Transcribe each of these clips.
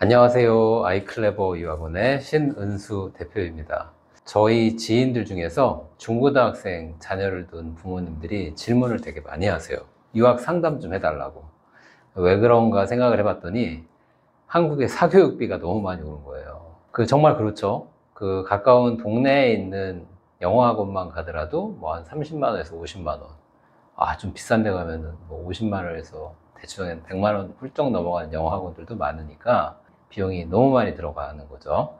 안녕하세요. 아이클레버 유학원의 신은수 대표입니다. 저희 지인들 중에서 중고등학생 자녀를 둔 부모님들이 질문을 되게 많이 하세요. 유학 상담 좀 해달라고. 왜 그런가 생각을 해봤더니 한국의 사교육비가 너무 많이 오는 거예요. 정말 그렇죠. 가까운 동네에 있는 영어학원만 가더라도 뭐 한 30만 원에서 50만 원. 좀 비싼 데 가면은 뭐 50만 원에서 대충 100만 원 훌쩍 넘어가는 영어학원들도 많으니까 비용이 너무 많이 들어가는 거죠.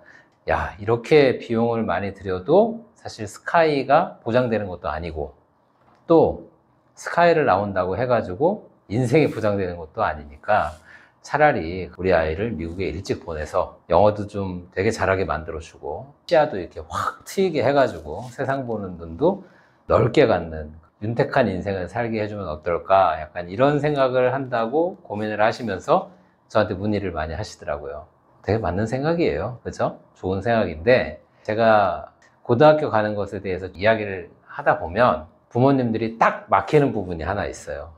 이렇게 비용을 많이 들여도 사실 스카이가 보장되는 것도 아니고, 또 스카이를 나온다고 해가지고 인생이 보장되는 것도 아니니까 차라리 우리 아이를 미국에 일찍 보내서 영어도 좀 되게 잘하게 만들어주고 시야도 이렇게 확 트이게 해가지고 세상 보는 눈도 넓게 갖는 윤택한 인생을 살게 해주면 어떨까, 약간 이런 생각을 한다고 고민을 하시면서 저한테 문의를 많이 하시더라고요. 되게 맞는 생각이에요. 그죠? 좋은 생각인데, 제가 고등학교 가는 것에 대해서 이야기를 하다 보면 부모님들이 딱 막히는 부분이 하나 있어요.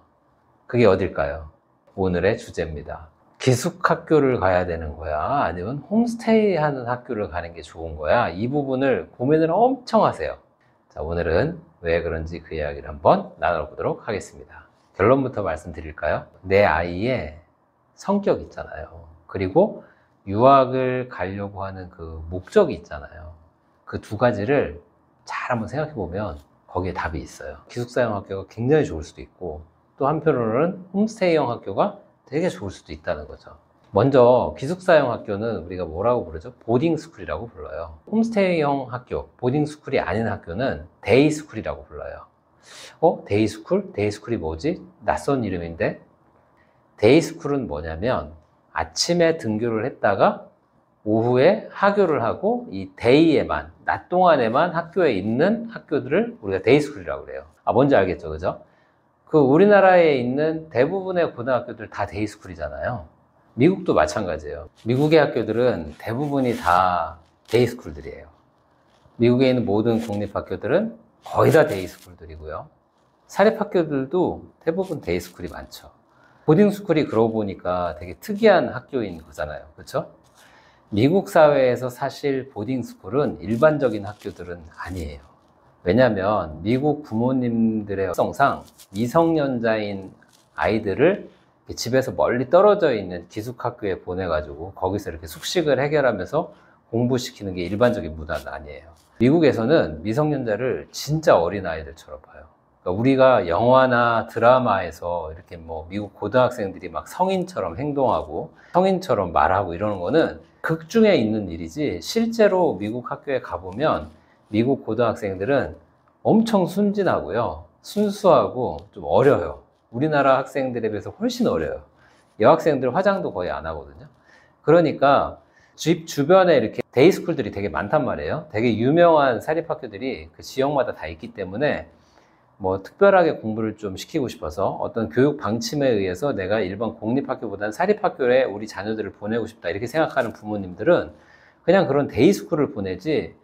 그게 어딜까요? 오늘의 주제입니다. 기숙학교를 가야 되는 거야? 아니면 홈스테이 하는 학교를 가는 게 좋은 거야? 이 부분을 고민을 엄청 하세요. 자, 오늘은 왜 그런지 그 이야기를 한번 나눠보도록 하겠습니다. 결론부터 말씀드릴까요? 내 아이의 성격 있잖아요. 그리고 유학을 가려고 하는 그 목적이 있잖아요. 그 두 가지를 잘 한번 생각해 보면 거기에 답이 있어요. 기숙사형 학교가 굉장히 좋을 수도 있고, 또 한편으로는 홈스테이형 학교가 되게 좋을 수도 있다는 거죠. 먼저 기숙사형 학교는 우리가 뭐라고 부르죠? 보딩스쿨이라고 불러요. 홈스테이형 학교, 보딩스쿨이 아닌 학교는 데이스쿨이라고 불러요. 데이스쿨? 데이스쿨이 뭐지? 낯선 이름인데? 데이스쿨은 뭐냐면 아침에 등교를 했다가 오후에 하교를 하고 이 데이에만, 낮 동안에만 학교에 있는 학교들을 우리가 데이스쿨이라고 그래요. 뭔지 알겠죠? 그죠? 우리나라에 있는 대부분의 고등학교들 다 데이스쿨이잖아요. 미국도 마찬가지예요. 미국의 학교들은 대부분이 다 데이스쿨들이에요. 미국에 있는 모든 공립학교들은 거의 다 데이스쿨들이고요. 사립학교들도 대부분 데이스쿨이 많죠. 보딩스쿨이 그러고 보니까 되게 특이한 학교인 거잖아요. 그렇죠? 미국 사회에서 사실 보딩스쿨은 일반적인 학교들은 아니에요. 왜냐하면 미국 부모님들의 특성상 미성년자인 아이들을 집에서 멀리 떨어져 있는 기숙학교에 보내가지고 거기서 이렇게 숙식을 해결하면서 공부시키는 게 일반적인 문화는 아니에요. 미국에서는 미성년자를 진짜 어린 아이들처럼 봐요. 그러니까 우리가 영화나 드라마에서 이렇게 미국 고등학생들이 막 성인처럼 행동하고 성인처럼 말하고 이러는 거는 극 중에 있는 일이지, 실제로 미국 학교에 가보면 미국 고등학생들은 엄청 순진하고요, 순수하고 좀 어려요. 우리나라 학생들에 비해서 훨씬 어려요. 여학생들 화장도 거의 안 하거든요. 그러니까 집 주변에 이렇게 데이스쿨들이 되게 많단 말이에요. 되게 유명한 사립학교들이 그 지역마다 다 있기 때문에 특별하게 공부를 좀 시키고 싶어서 어떤 교육 방침에 의해서 내가 일반 공립학교보다는 사립학교에 우리 자녀들을 보내고 싶다 이렇게 생각하는 부모님들은 그냥 그런 데이스쿨을 보내지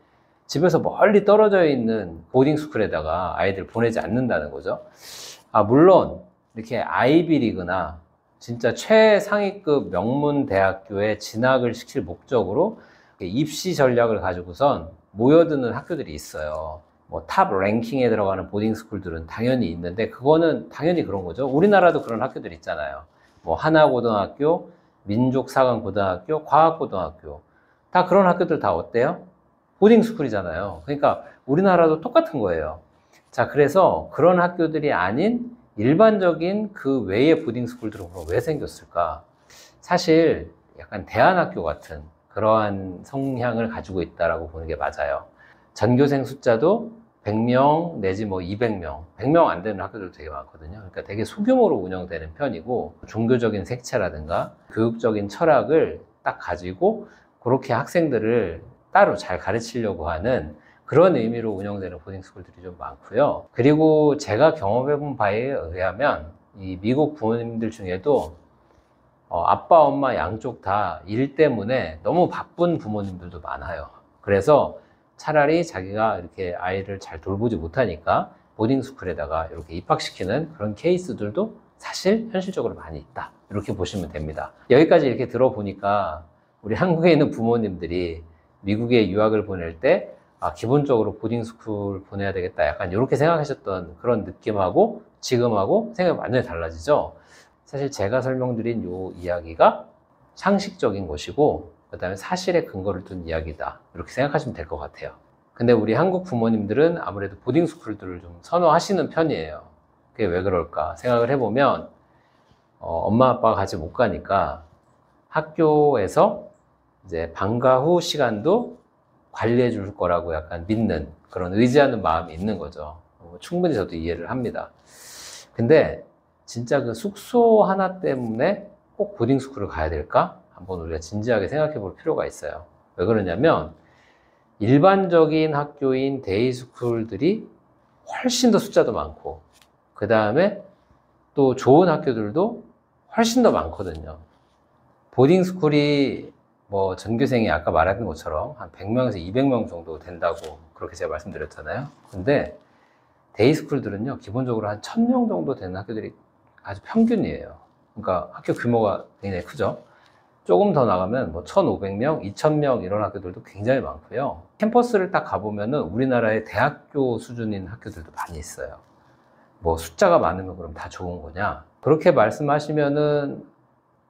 집에서 멀리 떨어져 있는 보딩스쿨에다가 아이들 보내지 않는다는 거죠. 물론 이렇게 아이비리그나 진짜 최상위급 명문 대학교에 진학을 시킬 목적으로 입시 전략을 가지고선 모여드는 학교들이 있어요. 탑 랭킹에 들어가는 보딩스쿨들은 당연히 있는데, 그거는 당연히 그런 거죠. 우리나라도 그런 학교들 있잖아요. 하나고등학교, 민족사관고등학교, 과학고등학교, 다 그런 학교들 다 어때요? 보딩스쿨이잖아요. 그러니까 우리나라도 똑같은 거예요. 자, 그래서 그런 학교들이 아닌 일반적인 그 외의 보딩스쿨들은 그럼 왜 생겼을까? 사실 약간 대안학교 같은 그러한 성향을 가지고 있다라고 보는 게 맞아요. 전교생 숫자도 100명 내지 200명, 100명 안 되는 학교들도 되게 많거든요. 그러니까 되게 소규모로 운영되는 편이고, 종교적인 색채라든가 교육적인 철학을 딱 가지고 그렇게 학생들을 따로 잘 가르치려고 하는 그런 의미로 운영되는 보딩스쿨들이 좀 많고요. 그리고 제가 경험해본 바에 의하면 이 미국 부모님들 중에도 아빠, 엄마 양쪽 다 일 때문에 너무 바쁜 부모님들도 많아요. 그래서 차라리 자기가 이렇게 아이를 잘 돌보지 못하니까 보딩스쿨에다가 이렇게 입학시키는 그런 케이스들도 사실 현실적으로 많이 있다, 이렇게 보시면 됩니다. 여기까지 이렇게 들어보니까 우리 한국에 있는 부모님들이 미국에 유학을 보낼 때 기본적으로 보딩스쿨 보내야 되겠다 약간 이렇게 생각하셨던 그런 느낌하고 지금하고 생각이 완전히 달라지죠. 사실 제가 설명드린 이 이야기가 상식적인 것이고 그 다음에 사실에 근거를 둔 이야기다 이렇게 생각하시면 될 것 같아요. 근데 우리 한국 부모님들은 아무래도 보딩스쿨들을 좀 선호하시는 편이에요. 그게 왜 그럴까 생각을 해보면 엄마 아빠가 같이 못 가니까 학교에서 이제 방과 후 시간도 관리해 줄 거라고 약간 믿는 그런 의지하는 마음이 있는 거죠. 충분히 저도 이해를 합니다. 근데 진짜 그 숙소 하나 때문에 꼭 보딩스쿨을 가야 될까? 한번 우리가 진지하게 생각해 볼 필요가 있어요. 왜 그러냐면 일반적인 학교인 데이스쿨들이 훨씬 더 숫자도 많고 그 다음에 또 좋은 학교들도 훨씬 더 많거든요. 보딩스쿨이 뭐 전교생이 아까 말했던 것처럼 한 100명에서 200명 정도 된다고 그렇게 제가 말씀드렸잖아요. 근데 데이스쿨들은요 기본적으로 한 1000명 정도 되는 학교들이 아주 평균이에요. 그러니까 학교 규모가 굉장히 크죠. 조금 더 나가면 뭐 1500명, 2000명 이런 학교들도 굉장히 많고요. 캠퍼스를 딱 가보면은 우리나라의 대학교 수준인 학교들도 많이 있어요. 뭐 숫자가 많으면 그럼 다 좋은 거냐? 그렇게 말씀하시면은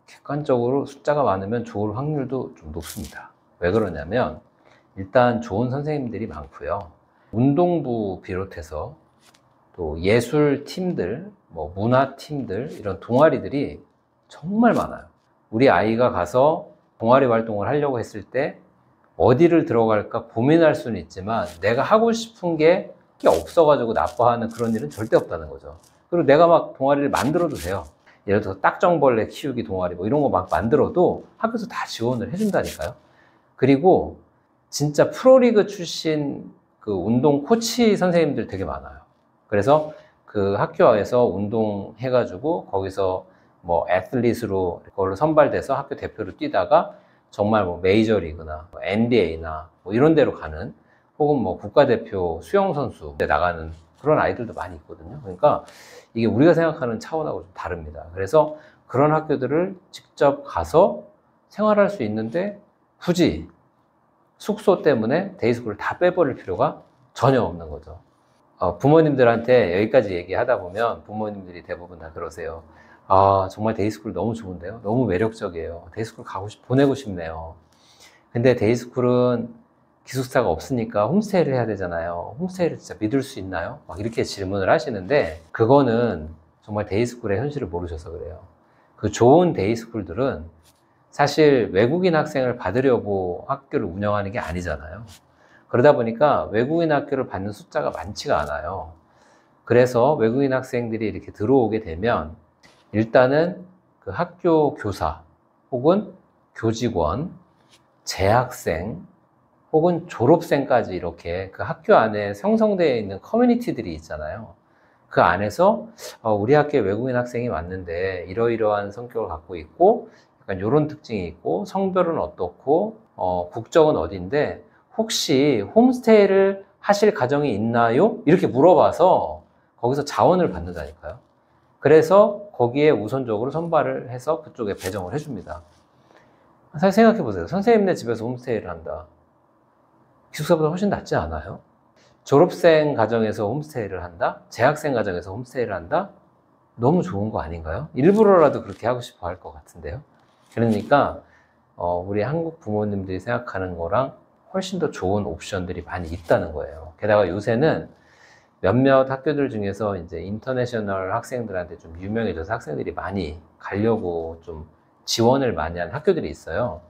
객관적으로 숫자가 많으면 좋을 확률도 좀 높습니다. 왜 그러냐면 일단 좋은 선생님들이 많고요. 운동부 비롯해서 또 예술팀들, 뭐 문화팀들 이런 동아리들이 정말 많아요. 우리 아이가 가서 동아리 활동을 하려고 했을 때 어디를 들어갈까 고민할 수는 있지만 내가 하고 싶은 게 없어가지고 나빠하는 그런 일은 절대 없다는 거죠. 그리고 내가 막 동아리를 만들어도 돼요. 예를 들어서 딱정벌레 키우기 동아리 뭐 이런 거 막 만들어도 학교에서 다 지원을 해준다니까요. 그리고 진짜 프로리그 출신 그 운동 코치 선생님들 되게 많아요. 그래서 그 학교에서 운동 해가지고 거기서 뭐 애슬릿으로 그걸로 선발돼서 학교 대표로 뛰다가 정말 뭐 메이저리그나 뭐 NBA나 뭐 이런 데로 가는 혹은 뭐 국가대표 수영선수 나가는 그런 아이들도 많이 있거든요. 그러니까 이게 우리가 생각하는 차원하고 좀 다릅니다. 그래서 그런 학교들을 직접 가서 생활할 수 있는데 굳이 숙소 때문에 데이스쿨을 다 빼버릴 필요가 전혀 없는 거죠. 부모님들한테 여기까지 얘기하다 보면 부모님들이 대부분 다 그러세요. 정말 데이스쿨 너무 좋은데요? 너무 매력적이에요. 데이스쿨 보내고 싶네요. 근데 데이스쿨은 기숙사가 없으니까 홈스테이를 해야 되잖아요. 홈스테이를 진짜 믿을 수 있나요? 막 이렇게 질문을 하시는데 그거는 정말 데이스쿨의 현실을 모르셔서 그래요. 그 좋은 데이스쿨들은 사실 외국인 학생을 받으려고 학교를 운영하는 게 아니잖아요. 그러다 보니까 외국인 학교를 받는 숫자가 많지가 않아요. 그래서 외국인 학생들이 이렇게 들어오게 되면 일단은 그 학교 교사 혹은 교직원, 재학생 혹은 졸업생까지 이렇게 그 학교 안에 형성되어 있는 커뮤니티들이 있잖아요. 그 안에서 우리 학교에 외국인 학생이 왔는데 이러이러한 성격을 갖고 있고 약간 이런 특징이 있고 성별은 어떻고 국적은 어딘데 혹시 홈스테이를 하실 가정이 있나요? 이렇게 물어봐서 거기서 자원을 받는다니까요. 그래서 거기에 우선적으로 선발을 해서 그쪽에 배정을 해줍니다. 사실 생각해보세요. 선생님네 집에서 홈스테이를 한다. 기숙사보다 훨씬 낫지 않아요? 졸업생 가정에서 홈스테이를 한다? 재학생 가정에서 홈스테이를 한다? 너무 좋은 거 아닌가요? 일부러라도 그렇게 하고 싶어 할 것 같은데요. 그러니까 우리 한국 부모님들이 생각하는 거랑 훨씬 더 좋은 옵션들이 많이 있다는 거예요. 게다가 요새는 몇몇 학교들 중에서 이제 인터내셔널 학생들한테 좀 유명해져서 학생들이 많이 가려고 좀 지원을 많이 하는 학교들이 있어요.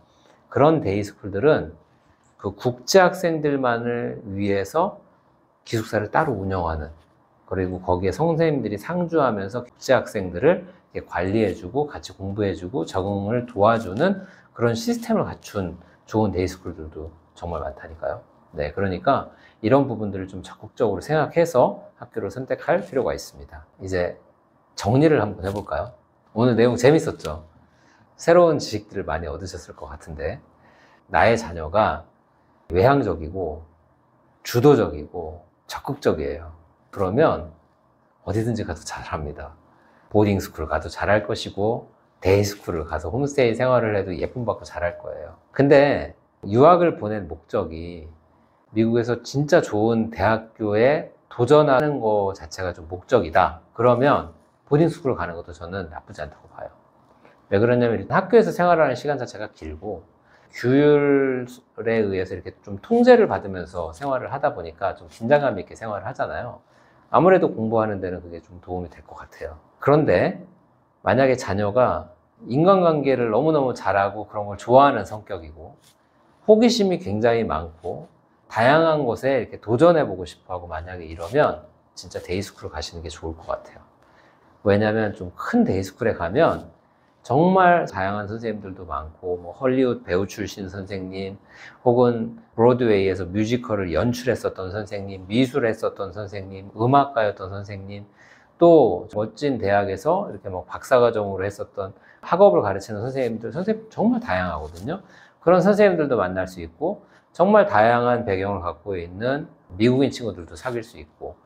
그런 데이스쿨들은 그 국제 학생들만을 위해서 기숙사를 따로 운영하는, 그리고 거기에 선생님들이 상주하면서 국제 학생들을 관리해주고 같이 공부해주고 적응을 도와주는 그런 시스템을 갖춘 좋은 데이스쿨들도 정말 많다니까요. 네, 그러니까 이런 부분들을 좀 적극적으로 생각해서 학교를 선택할 필요가 있습니다. 이제 정리를 한번 해볼까요? 오늘 내용 재밌었죠? 새로운 지식들을 많이 얻으셨을 것 같은데, 나의 자녀가 외향적이고 주도적이고 적극적이에요. 그러면 어디든지 가도 잘합니다. 보딩스쿨 가도 잘할 것이고 데이스쿨을 가서 홈스테이 생활을 해도 예쁨 받고 잘할 거예요. 근데 유학을 보낸 목적이 미국에서 진짜 좋은 대학교에 도전하는 거 자체가 좀 목적이다. 그러면 보딩스쿨을 가는 것도 저는 나쁘지 않다고 봐요. 왜 그러냐면 일단 학교에서 생활하는 시간 자체가 길고 규율에 의해서 이렇게 좀 통제를 받으면서 생활을 하다 보니까 좀 긴장감 있게 생활을 하잖아요. 아무래도 공부하는 데는 그게 좀 도움이 될 것 같아요. 그런데 만약에 자녀가 인간관계를 너무너무 잘하고 그런 걸 좋아하는 성격이고 호기심이 굉장히 많고 다양한 곳에 이렇게 도전해보고 싶어 하고 만약에 이러면 진짜 데이스쿨 가시는 게 좋을 것 같아요. 왜냐하면 좀 큰 데이스쿨에 가면 정말 다양한 선생님들도 많고 뭐 헐리우드 배우 출신 선생님 혹은 브로드웨이에서 뮤지컬을 연출했었던 선생님, 미술했었던 선생님, 음악가였던 선생님 또 멋진 대학에서 이렇게 뭐 박사과정으로 했었던 학업을 가르치는 선생님 정말 다양하거든요. 그런 선생님들도 만날 수 있고 정말 다양한 배경을 갖고 있는 미국인 친구들도 사귈 수 있고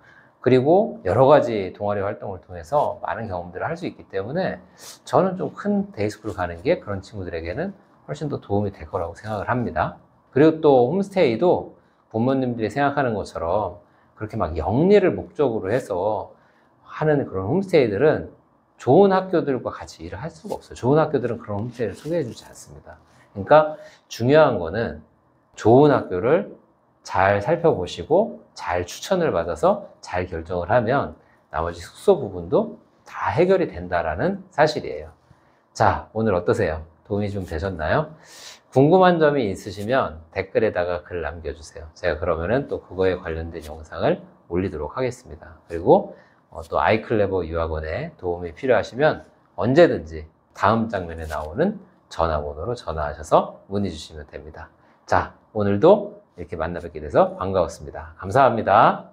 그리고 여러 가지 동아리 활동을 통해서 많은 경험들을 할 수 있기 때문에 저는 좀 큰 데이스쿨 가는 게 그런 친구들에게는 훨씬 더 도움이 될 거라고 생각을 합니다. 그리고 또 홈스테이도 부모님들이 생각하는 것처럼 그렇게 막 영리를 목적으로 해서 하는 그런 홈스테이들은 좋은 학교들과 같이 일을 할 수가 없어요. 좋은 학교들은 그런 홈스테이를 소개해 주지 않습니다. 그러니까 중요한 거는 좋은 학교를 잘 살펴보시고 잘 추천을 받아서 잘 결정을 하면 나머지 숙소 부분도 다 해결이 된다라는 사실이에요. 자, 오늘 어떠세요? 도움이 좀 되셨나요? 궁금한 점이 있으시면 댓글에다가 글 남겨주세요. 제가 그러면은 또 그거에 관련된 영상을 올리도록 하겠습니다. 그리고 또 아이클레버 유학원에 도움이 필요하시면 언제든지 다음 장면에 나오는 전화번호로 전화하셔서 문의 주시면 됩니다. 자, 오늘도 이렇게 만나 뵙게 돼서 반가웠습니다. 감사합니다.